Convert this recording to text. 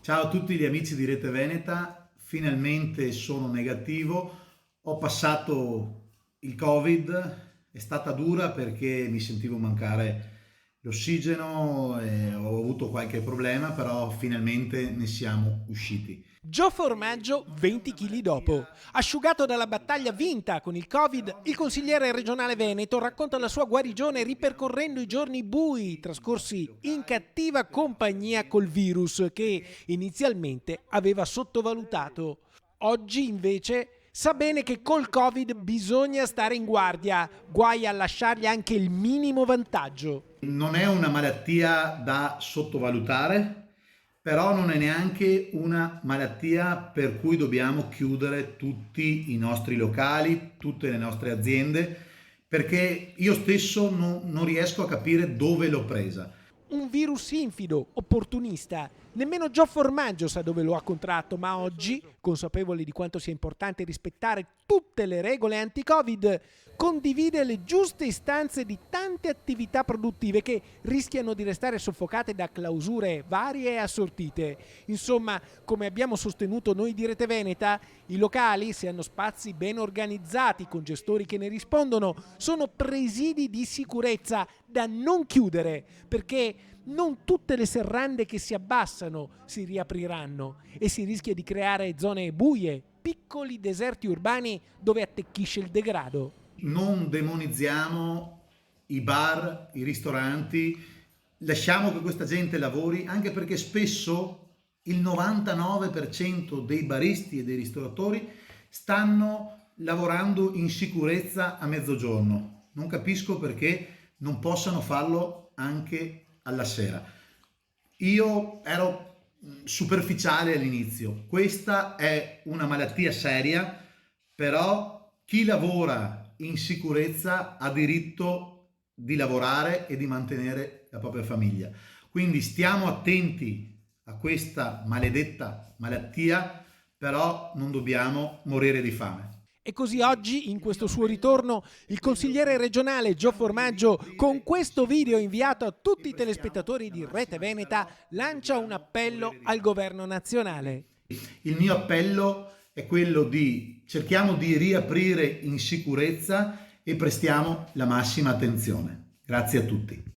Ciao a tutti gli amici di Rete Veneta, finalmente sono negativo, ho passato il Covid, è stata dura perché mi sentivo mancare l'ossigeno e ho avuto qualche problema, però finalmente ne siamo usciti. Joe Formaggio 20 kg dopo. Asciugato dalla battaglia vinta con il Covid, il consigliere regionale veneto racconta la sua guarigione ripercorrendo i giorni bui trascorsi in cattiva compagnia col virus che inizialmente aveva sottovalutato. Oggi invece sa bene che col Covid bisogna stare in guardia, guai a lasciargli anche il minimo vantaggio. Non è una malattia da sottovalutare, però non è neanche una malattia per cui dobbiamo chiudere tutti i nostri locali, tutte le nostre aziende, perché io stesso non riesco a capire dove l'ho presa. Un virus infido, opportunista. Nemmeno Joe Formaggio sa dove lo ha contratto, ma oggi, consapevole di quanto sia importante rispettare tutte le regole anti-Covid, condivide le giuste istanze di tante attività produttive che rischiano di restare soffocate da clausure varie e assortite. Insomma, come abbiamo sostenuto noi di Rete Veneta, i locali, se hanno spazi ben organizzati con gestori che ne rispondono, sono presidi di sicurezza da non chiudere, perché non tutte le serrande che si abbassano si riapriranno e si rischia di creare zone buie, piccoli deserti urbani dove attecchisce il degrado. Non demonizziamo i bar, i ristoranti, lasciamo che questa gente lavori, anche perché spesso il 99% dei baristi e dei ristoratori stanno lavorando in sicurezza a mezzogiorno. Non capisco perché non possano farlo anche alla sera. Io ero superficiale all'inizio, questa è una malattia seria, però chi lavora in sicurezza ha diritto di lavorare e di mantenere la propria famiglia. Quindi stiamo attenti a questa maledetta malattia, però non dobbiamo morire di fame. E così oggi, in questo suo ritorno, il consigliere regionale Joe Formaggio, con questo video inviato a tutti i telespettatori di Rete Veneta, lancia un appello al governo nazionale. Il mio appello è quello di cerchiamo di riaprire in sicurezza e prestiamo la massima attenzione. Grazie a tutti.